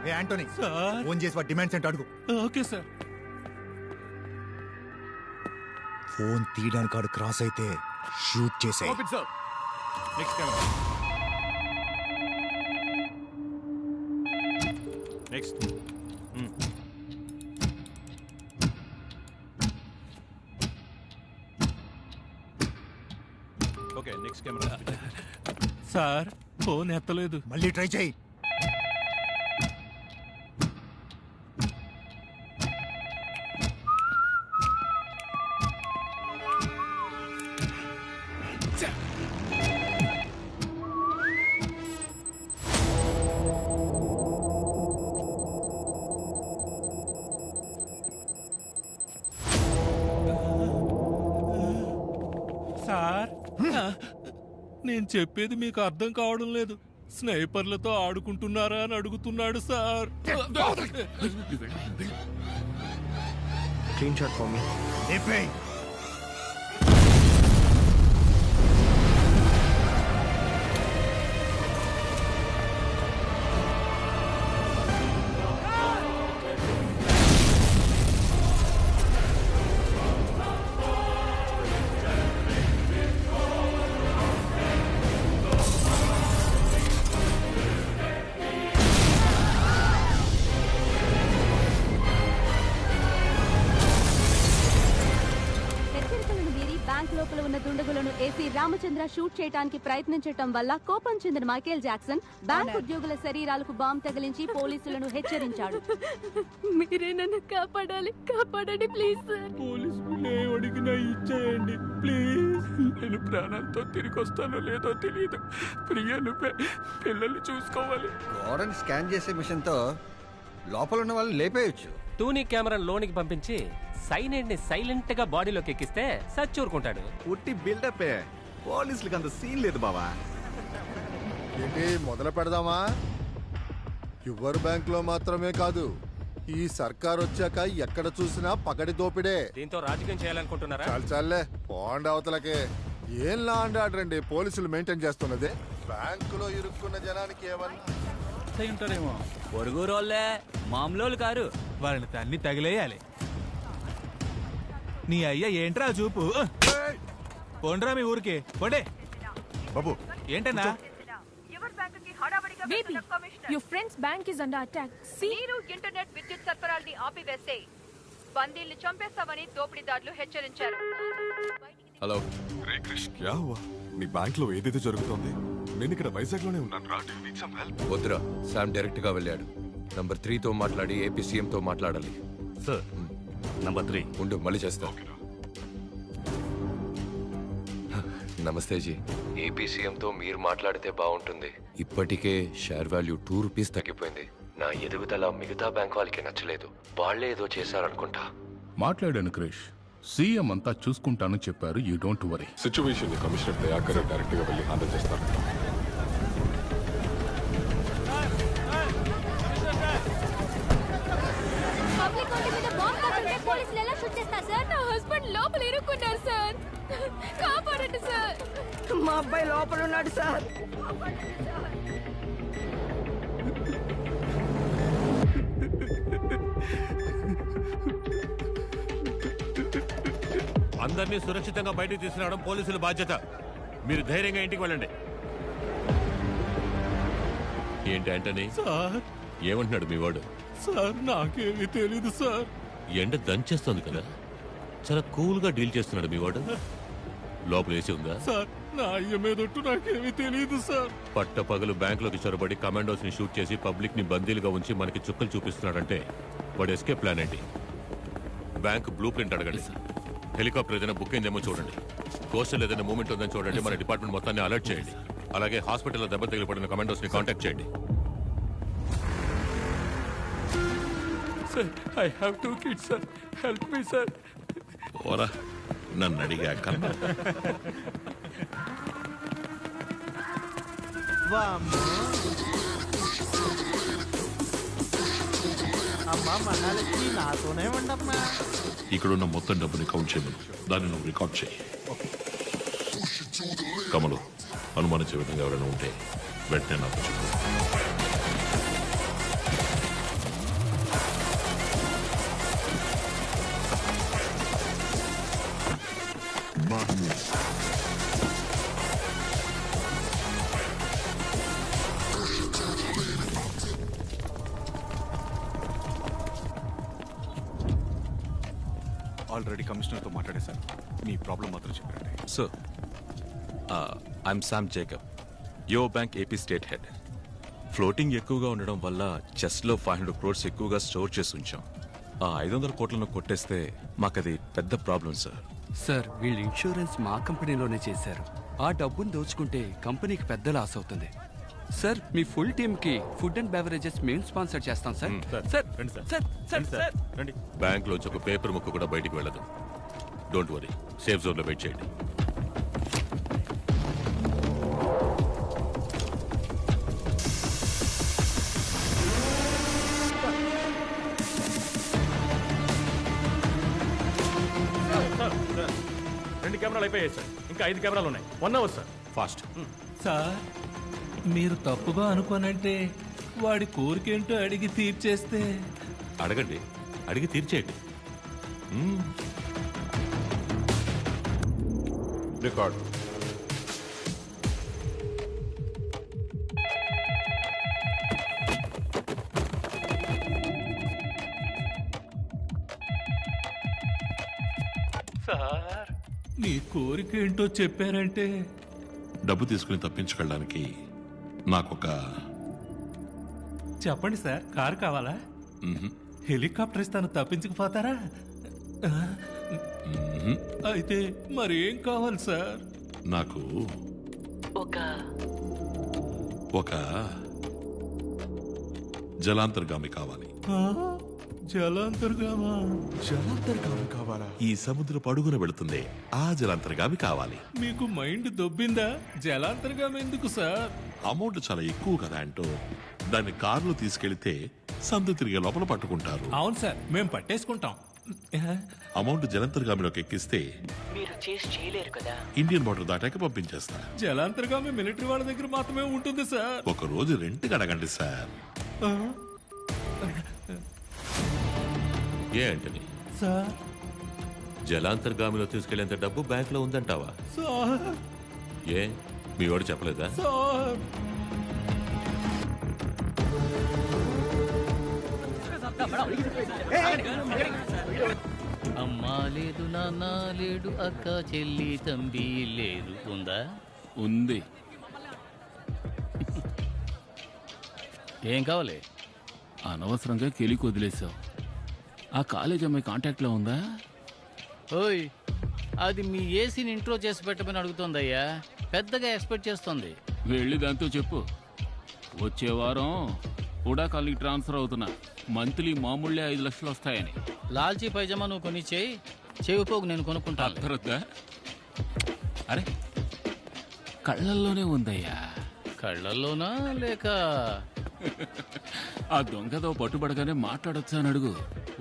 ఏ Anthony sir phone చేసి వాడి demands ఏంటో అడుగు. Okay sir. ఫోన్ తీయడానికి వాడు క్రాస్ అయితే షూట్ చేసే. Next camera. Next. Okay next camera. Sir phone ఎత్తలేదు. మళ్ళీ ట్రై చేయి. సార్ నేను చెప్పేది మీకు అర్థం కావడం లేదు. స్నైపర్లతో ఆడుకుంటున్నారా అని అడుగుతున్నాడు sir. Screen shot for me. లేపేయ్. బ్యాంక్ లోపల ఉన్న దుండగులను ఏసీ రామచంద్ర షూట్ చేయడానికి ప్రయత్నించడం వల్ల కోపం చెందిన మైకేల్ జాక్సన్ బ్యాంక్ ఉద్యోగుల శరీరాలకు బాంబు తగిలించి పోలీసులను హెచ్చరించాడు. మీరే నన్ను కాపాడాలి, కాపాడండి ప్లీజ్ సార్. పోలీసులు అడిగినా ఇచ్చేయండి ప్లీజ్. నేను ప్రాణాలతో తిరిగి వస్తానో లేదో తెలియదు. ప్రియను పిల్లల్ని చూసుకోవాలి. గోడని స్కాన్ చేసే మిషన్ తో లోపల ఉన్న వాళ్ళు లేపేయచ్చు. టూనీ కెమెరా లోనికి పంపించి సైనైడ్ ని సైలెంట్ గా బాడీలోకి ఎక్కిస్తే సచ్చూరుకుంటాడు. ఉట్టి బిల్డప్ పోలీసులకు అంత సీన్ లేదు బావా. ఏంటి మొదలు పెడదామా? యువర్ బ్యాంక్ లో మాత్రమే కాదు, ఈ సర్కార్ వచ్చాక ఎక్కడ చూసినా పగడి దోపిడే. దీంతో రాజకీయం చేయాలనుకుంటున్నారా? చాలే పోండి అవతలకే. ఏం లా అండ్ ఆర్డర్ అండి పోలీసులు మెయింటైన్ చేస్తున్నది. బ్యాంకులో ఇరుక్కున్న జనానికి ఏమన్నా ఉంటారేమో. పొరుగురోళ్ళే మామూలు కారు. వాళ్ళని తన్ని తగిలేయాలి. నీ అయ్య ఏంట్రా చూపు. పోండ్రా మీ ఊరికి పోండే. బాబు ఏంటన్నా? Baby, your friend's bank is under attack. See? మీరు ఇంటర్నెట్ విద్యుత్ సరఫరాల్ని ఆపివేస్తే బందీల్ని చంపేస్తామని దోపిడీదారులు హెచ్చరించారు. హలో రే క్రిష్, క్యా హువా? నీ బ్యాంక్ లో ఏదైతే జరుగుతోంది? నేను ఇక్కడ వైజాగ్ లోనే ఉన్నాను రా. Do you need some help? వద్దురా, శామ్ డైరెక్ట్ గా వెళ్ళాడు. నంబర్ 3 తో మాట్లాడి ఏపీ సీఎం తో మాట్లాడాలి. సార్ నంబర్ 3 ఉండు, మళ్ళీ చేస్తా. నమస్తే జీ. ఏపీ సీఎం తో మీరు మాట్లాడితే బాగుంటుంది. ఇప్పటికే షేర్ వాల్యూ 2 రూపీస్ తగ్గిపోయింది. నా ఎదుగుదల మిగతా బ్యాంక్ వాళ్ళకి నచ్చలేదు. వాళ్లే ఏదో చేశారనుకుంటా. మాట్లాడాను క్రిష్, సీఎం అంతా చూసుకుంటానని చెప్పారు. You don't worry. సిచ్యువేషన్ ని కమిషనర్ దయాకర్ డైరెక్ట్ గా వెళ్ళి హ్యాండిల్ చేస్తారు. పబ్లిక్ వాటి మీద బాంబ్ కాకుండా పోలీసులు ఎలా షూట్ చేస్తారు సార్? నా హస్బెండ్ లోపల ఇరుక్కున్నారు సార్. కాపాడండి సార్. మా అబ్బాయి లోపల ఉన్నాడు సార్. అందరినీ సురక్షితంగా బయటకు తీసుకురావడం పోలీసుల బాధ్యత. మీరు ధైర్యంగా ఇంటికి వెళ్ళండి. ఏంటి ఆంటనీ? సార్ ఏమంటున్నాడు మీ వాడు? సార్ నాకేమీ తెలీదు సార్. ఎండ దంచేస్తుంది కదా, చాలా కూల్ గా డీల్ చేస్తున్నాడు మీ వాడు. లోపల వేసి ఉందా? సార్ నా అయ్య మీదొట్టు నాకేమీ తెలియదు సార్. పట్టపగలు బ్యాంక్ లోకి చొరబడి కమాండోస్ ని షూట్ చేసి పబ్లిక్ ని బందీలుగా ఉంచి మనకి చుక్కలు చూపిస్తున్నాడంటే వాడు ఎస్కేప్ ప్లాన్ ఏంటి? బ్యాంక్ బ్లూ ప్రింట్ అడగండి. హెలికాప్టర్ ఏదైనా బుక్ అయిందేమో చూడండి. కోస్టల్ ఏదైనా మూమెంట్ ఉందని చూడండి. మన డిపార్ట్మెంట్ మొత్తాన్ని అలర్ట్ చేయండి. అలాగే హాస్పిటల్లో దెబ్బ తగిలిపడిన కమాండోస్ ని కాంటాక్ట్ చేయండి. Sir I have 2 kids sir, help me sir. ఓరా, నన్ను అడిగా కన్నా. అమ్మా మనాలకి నాతోనే ఉండమ్మా. ఇక్కడున్న మొత్తం డబ్బుని కౌంట్ చేయమను. దాన్ని నువ్వు రికార్డ్ చేయి. కమలు, అనుమానించే విధంగా ఎవరైనా ఉంటే వెంటనే నాకు చెప్పు. ఆల్రెడీ కమిషనర్తో మాట్లాడేశాను. మీ ప్రాబ్లం మాత్రం చెప్పండి. సార్, ఐఎమ్ శామ్ జేకబ్, యో bank AP state head. Floating ఎక్కువగా ఉండడం వల్ల చెస్ట్లో 500 crores ఎక్కువగా స్టోర్ చేసి ఉంచాం. ఆ 500 కోట్లను కొట్టేస్తే మాకది పెద్ద ప్రాబ్లం సార్. సార్, వీళ్ళు ఇన్సూరెన్స్ మా కంపెనీలోనే చేశారు. ఆ డబ్బును దోచుకుంటే కంపెనీకి పెద్ద లాస్ అవుతుంది. సార్, మీ ఫుల్ టీమ్ కి ఫుడ్ అండ్ బెవరేజెస్ మేము స్పాన్సర్ చేస్తాం సార్. సార్, బ్యాంక్ లోంచి ఒక పేపర్ ముక్క కూడా బయటికి వెళ్ళదు. డోంట్ వరీ, సేఫ్ జోన్ లో వెయిట్ చేయండి. రెండు కెమెరాలు అయిపోయాయి సార్, ఇంకా 5 కెమెరాలు ఉన్నాయి. 1 hour సార్. ఫాస్ట్. సార్, మీరు తప్పుగా అనుకోనంటే వాడి కోరికేంటో అడిగి తీర్చేస్తే. అడగండి, అడిగి తీర్చేయండి. రికార్డ్. సార్, మీ కోరికేంటో చెప్పారంటే. డబ్బు తీసుకుని తప్పించుకెళ్ళడానికి నాకొక. చెప్పండి సార్, కారు కావాలా? హెలికాప్టర్ ఇస్తాను, తప్పించుకుపోతారా? అయితే మరేం కావాలి సార్? నాకు ఒక జలాంతర్గామి కావాలి. జలాంతర్గామా? జలాంతర్గామి కావాలా? ఈ సముద్రపు అడుగున వెళుతుంది, ఆ జలాంతర్గామి కావాలి. మీకు మైండ్ దొబ్బిందా? జలాంతర్గామి ఎందుకు సార్? అమౌంట్ చాలా ఎక్కువ కదా అంటూ దాన్ని కారులో తీసుకెళ్తే సందు తిరిగే లోపల పట్టుకుంటారు. అవును సార్, మేము పట్టేసుకుంటాం. అమౌంట్ జలాంతర్గామిలోకి ఎక్కిస్తే మీరు చేసి చేయలేరు కదా. ఇండియన్ బార్డర్ దాటాక పంపించేస్తా. జలాంతర్గామి మిలిటరీ వాళ్ళ దగ్గర మాత్రమే ఉంటుంది సార్. ఒక రోజు రెంట్కి అడగండి సార్. ఏ అంటని సార్, జలాంతర్గామిలో తీసుకెళ్లేంత డబ్బు బ్యాంక్ లో ఉందంటావా? సార్, ఏ మీ వాడు చెప్పలేదా? సార్, అమ్మా లేదు, నాన్న లేడు, అక్క చెల్లి తంబి లేదు. ఉందా? ఉంది. ఏం కావాలి? అనవసరంగా కెలికి వదిలేసావు. ఆ కాలేజ్ అమ్మాయి కాంటాక్ట్లో ఉందా? ఓయ్, అది మీ ఏసీని ఇంట్రో చేసి పెట్టమని అడుగుతోందయ్యా. పెద్దగా ఎక్స్పెక్ట్ చేస్తోంది. వెళ్ళి దాంతో చెప్పు, వచ్చే వారం కూడా కాలనీకి ట్రాన్స్ఫర్ అవుతున్నా, మంత్లీ మామూళ్ళే 5 లక్షలు వస్తాయని. లాల్చీ పైజమా నువ్వు కొని చేయి, చెవిపోగు నేను కొనుక్కుంటాను. అర్థరద్దా? అరే, కళ్ళల్లోనే ఉందయ్యా. కళ్ళల్లోనా లేక ఆ దొంగతో పట్టుబడగానే మాట్లాడొచ్చా అని అడుగు.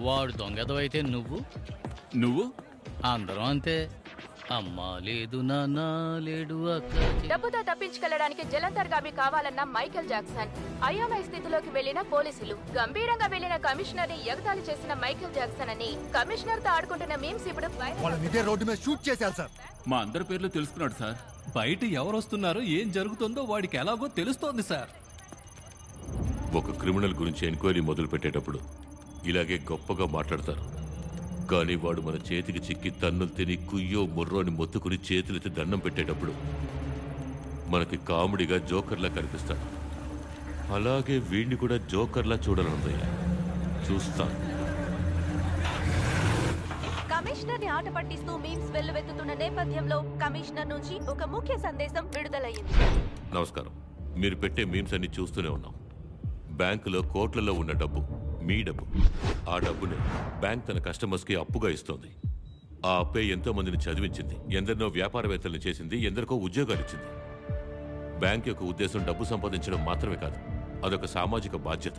వాడు దొంగదో అయితే నువ్వు అందరం అంతే. అమ్మా లేదు, నాన్న లేడు, అక్క. డబ్బుతో తప్పించుకెళ్లడానికి జలంతర్గామి కావాలన్న మైకేల్ జాక్సన్. అయోమయ స్థితిలోకి వెళ్లిన పోలీసులు, గంభీరంగా వెళ్లిన కమిషనర్ ని ఎగతాళి చేసిన మైకేల్ జాక్సన్ అని కమిషనర్ తో ఆడుకుంటున్న మీమ్స్ ఇప్పుడు రోడ్డు మీద షూట్ చేశారు సార్. మా అందరి పేర్లు తెలుసుకున్నాడు సార్. బయట ఎవరు వస్తున్నారో ఏం జరుగుతుందో వాడికి ఎలాగో తెలుస్తోంది సార్. ఒక క్రిమినల్ గురించి ఎంక్వైరీ మొదలు పెట్టేటప్పుడు ఇలాగే గొప్పగా మాట్లాడతారు. కానీ వాడు మన చేతికి చిక్కి తన్నులు తిని కుయ్యో ముర్రోని మొత్తుకుని చేతులెత్తి దండం పెట్టేటప్పుడు మనకి కామెడీగా జోకర్లా కనిపిస్తాడు. అలాగే వీడిని కూడా జోకర్లా చూడాలనుందయ్యా. చూస్తాను. కమిషనర్ ని ఆట పట్టిస్తూ మీమ్స్ వెల్లువెత్తుతున్న నేపథ్యంలో కమిషనర్ నుంచి ఒక ముఖ్య సందేశం విడుదలయ్యింది. నమస్కారం. మీరు పెట్టే మీమ్స్ అన్ని చూస్తూనే ఉన్నాం. బ్యాంకులో కోట్లలో ఉన్న డబ్బు మీ డబ్బు. ఆ డబ్బుని బ్యాంక్ తన కస్టమర్స్ కి అప్పుగా ఇస్తోంది. ఆ అప్పే ఎంతో మందిని చదివించింది, ఎందరినో వ్యాపారవేత్తలను చేసింది, ఎందరికో ఉద్యోగాలు ఇచ్చింది. బ్యాంక్ యొక్క ఉద్దేశం డబ్బు సంపాదించడం మాత్రమే కాదు, అదొక సామాజిక బాధ్యత.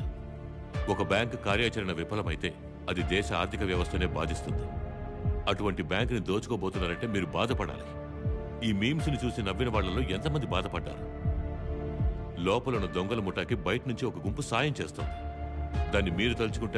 ఒక బ్యాంక్ కార్యాచరణ విఫలమైతే అది దేశ ఆర్థిక వ్యవస్థనే బాధిస్తుంది. అటువంటి బ్యాంకుని దోచుకోబోతున్నారంటే మీరు బాధపడాలి. ఈ మీమ్స్ ని చూసి నవ్విన వాళ్లలో ఎంతమంది బాధపడ్డారు? లోపలను దొంగల ముఠాకి బయట నుంచి ఒక గుంపు సాయం చేస్తుంది. దాన్ని మీరు తలుచుకుంటే